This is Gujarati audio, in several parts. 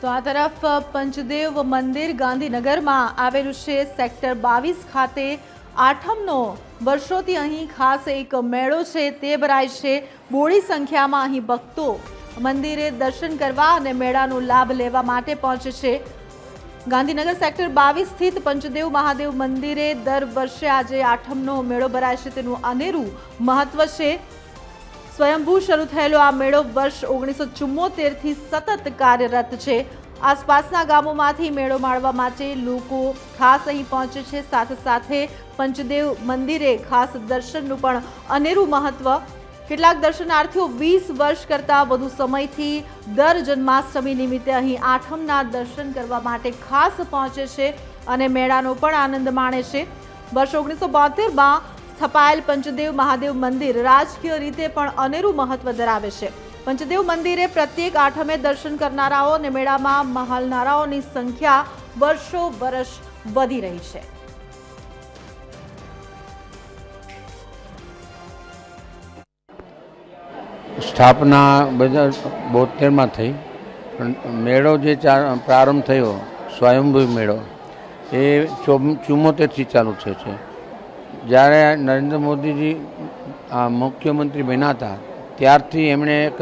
તો આ તરફ પંચદેવ મંદિર ગાંધીનગરમાં આવેલું છે। સેક્ટર 22 ખાતે આઠમનો વર્ષોથી અહીં ખાસ એક મેળો છે તે ભરાય છે। બોડી સંખ્યામાં અહીં ભક્તો મંદિરે દર્શન કરવા અને મેળાનો લાભ લેવા માટે પહોંચે છે। ગાંધીનગર સેક્ટર 22 સ્થિત પંચદેવ મહાદેવ મંદિરે દર વર્ષે આજે આઠમનો મેળો ભરાય છે તેનું અનેરું મહત્વ છે। સ્વયંભૂ શરૂ થયેલો આ મેળો વર્ષ 1974 થી સતત કાર્યરત છે। આસપાસના ગામોમાંથી મેળો માણવા માટે લોકો ખાસ અહીં પહોંચે છે। સાથે સાથે પંચદેવ મંદિરે ખાસ દર્શનનું પણ અનેરું મહત્વ। કેટલાક દર્શનાર્થીઓ 20 વર્ષ કરતાં વધુ સમયથી દર જન્માષ્ટમી નિમિત્તે અહીં આઠમના દર્શન કરવા માટે ખાસ પહોંચે છે અને મેળાનો પણ આનંદ માણે છે। વર્ષ 1972માં સ્થપાયેલ પંચદેવ મહાદેવ મંદિર રાજકીય રીતે પણ અનેરું મહત્વ ધરાવે છે। પંચદેવ મંદિરે પ્રત્યેક આઠમે દર્શન કરનારાઓ અને મેળામાં મહાલનારાઓની સંખ્યા વર્ષો વર્ષ વધી રહી છે। સ્થાપના 2072માં થઈ, પણ મેળો જે પ્રારંભ થયો સ્વયંભૂ મેળો એ 74થી ચાલુ થયો છે। જ્યારે નરેન્દ્ર મોદીજી મુખ્યમંત્રી બન્યા હતા ત્યારથી એમણે એક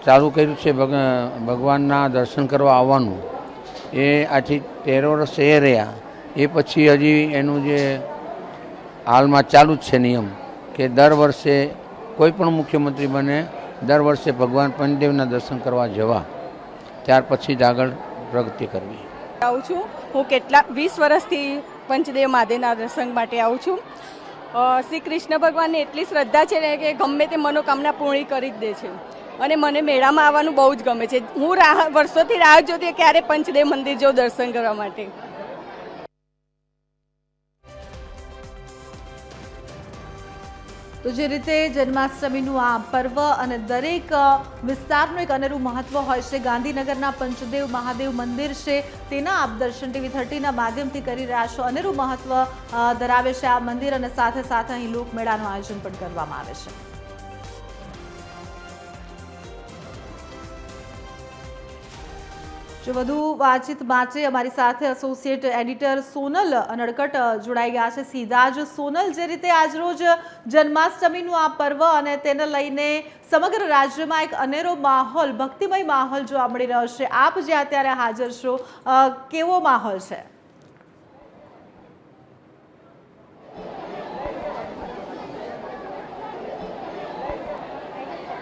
ચાલુ કર્યું છે ભગવાનના દર્શન કરવા આવવાનું। એ આથી 13 વર્ષ એ રહ્યા। એ પછી હજી એનું જે હાલમાં ચાલુ જ છે નિયમ કે દર વર્ષે કોઈ પણ મુખ્યમંત્રી બને દર વર્ષે ભગવાન પંચદેવના દર્શન કરવા જવા, ત્યાર પછી જ આગળ પ્રગતિ કરવી। આવું છું હું કેટલા 20 વર્ષથી પંચદેવ મહાદેવના દર્શન માટે આવું છું। શ્રી કૃષ્ણ ભગવાનને એટલી શ્રદ્ધા છે ને કે ગમે તે મનોકામના પૂર્ણ કરી જ દે છે અને મને મેળામાં આવવાનું બહુ જ ગમે છે। હું વર્ષોથી રાહ જોતી ક્યારે પંચદેવ મંદિર જાઉં દર્શન કરવા માટે। તો જે રીતે જન્માષ્ટમીનું આ પર્વ અને દરેક વિસ્તારનું એક અનેરું મહત્વ હોય છે। ગાંધીનગરના પંચદેવ મહાદેવ મંદિર છે તેના આપ દર્શન TV30ના માધ્યમથી કરી રહ્યા છો। અનેરું મહત્વ ધરાવે છે આ મંદિર અને સાથે સાથે અહીં લોકમેળાનું આયોજન પણ કરવામાં આવે છે। જો વધુ વાતચીત માટે અમારી સાથે એસોસિએટ એડિટર સોનલ નડકટ જોડાઈ ગયા છે। સીધા જ સોનલ, જે રીતે આજરોજ જન્માષ્ટમીનું આ પર્વ અને તેને લઈને સમગ્ર રાજ્યમાં એક અનેરો માહોલ, ભક્તિમય માહોલ જોવા મળી રહ્યો છે। આપ જે અત્યારે હાજર છો, કેવો માહોલ છે?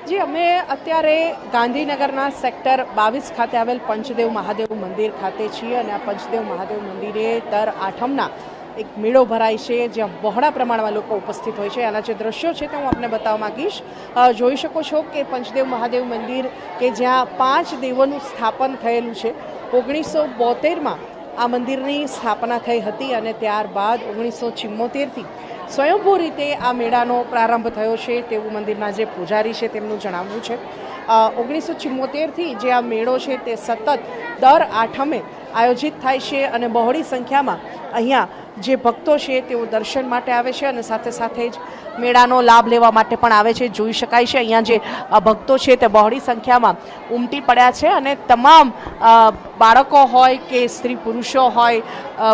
જી, અમે અત્યારે ગાંધીનગરના સેક્ટર 22 ખાતે આવેલ પંચદેવ મહાદેવ મંદિર ખાતે છીએ અને આ પંચદેવ મહાદેવ મંદિરે દર આઠમના એક મેળો ભરાય છે જ્યાં બહોળા પ્રમાણમાં લોકો ઉપસ્થિત હોય છે। આના જે દ્રશ્યો છે તે હું આપને બતાવવા માંગીશ। જોઈ શકો છો કે પંચદેવ મહાદેવ મંદિર કે જ્યાં 5 દેવોનું સ્થાપન થયેલું છે। 1972માં આ મંદિરની સ્થાપના થઈ હતી અને ત્યારબાદ 1974થી સ્વયંભૂ રીતે આ મેળાનો પ્રારંભ થયો છે તેવું મંદિરના જે પૂજારી છે તેમનું જણાવવું છે। 1974થી જે આ મેળો છે તે સતત દર આઠમે આયોજિત થાય છે અને બહોળી સંખ્યામાં અહીંયા જે ભક્તો છે તેઓ દર્શન માટે આવે છે અને સાથે સાથે જ મેળાનો લાભ લેવા માટે પણ આવે છે। જોઈ શકાય છે અહીંયા જે ભક્તો છે તે બહોળી સંખ્યામાં ઉમટી પડ્યા છે અને તમામ બાળકો હોય કે સ્ત્રી પુરુષો હોય,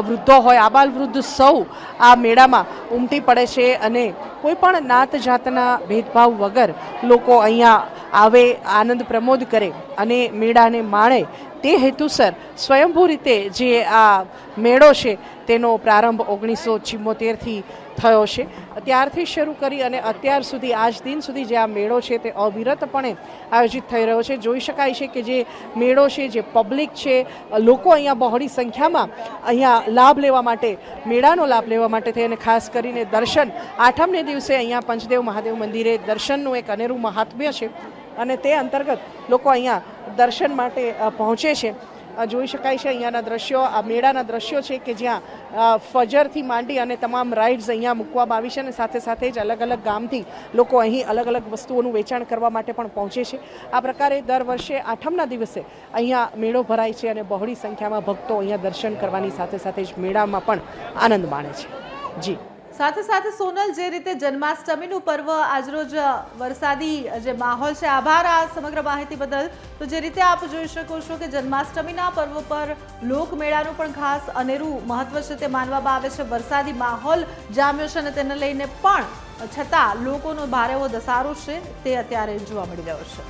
વૃદ્ધો હોય, આબાલ વૃદ્ધ સૌ આ મેળામાં ઉમટી પડે છે અને કોઈ પણ નાત જાતના ભેદભાવ વગર લોકો અહીંયા આવે, આનંદ પ્રમોદ કરે અને મેળાને માણે તે હેતુસર સ્વયંભૂ રીતે જે આ મેળો છે તેનો પ્રારંભ 1974થી થયો છે। ત્યારથી શરૂ કરી અને અત્યાર સુધી આજ દિન સુધી જે આ મેળો છે તે અવિરતપણે આયોજિત થઈ રહ્યો છે। જોઈ શકાય છે કે જે મેળો છે, જે પબ્લિક છે, લોકો અહીંયા બહોળી સંખ્યામાં અહીંયા લાભ લેવા માટે, મેળાનો લાભ લેવા માટે થઈ અને ખાસ કરીને દર્શન આઠમને દિવસે અહીંયા પંચદેવ મહાદેવ મંદિરે દર્શનનું એક અનેરું મહાત્મ્ય છે અને તે અંતર્ગત લોકો અહીંયા દર્શન માટે પહોંચે છે। જોઈ શકાય છે અહીંયાના દ્રશ્યો, આ મેળાના દ્રશ્યો છે કે જ્યાં ફજરથી માંડી અને તમામ રાઇડ્સ અહીંયા મૂકવામાં આવી છે અને સાથે સાથે જ અલગ અલગ ગામથી લોકો અહીં અલગ અલગ વસ્તુઓનું વેચાણ કરવા માટે પણ પહોંચે છે। આ પ્રકારે દર વર્ષે આઠમના દિવસે અહીંયા મેળો ભરાય છે અને બહોળી સંખ્યામાં ભક્તો અહીંયા દર્શન કરવાની સાથે સાથે જ મેળામાં પણ આનંદ માણે છે। જી, સાથે સાથે સોનલ, જે રીતે જન્માષ્ટમીનું પર્વ આજરોજ વરસાદી જે માહોલ છે, આભાર આ સમગ્ર માહિતી બદલ. તો જે રીતે આપ જોઈ શકો છો કે જન્માષ્ટમીના પર્વ પર લોકમેળાનું પણ ખાસ અનેરું મહત્વ છે તે માનવામાં આવે છે. વરસાદી માહોલ જામ્યો છે અને તેને લઈને પણ છતાં લોકોનો ભારે એવો ધસારો છે તે અત્યારે જોવા મળી રહ્યો છે.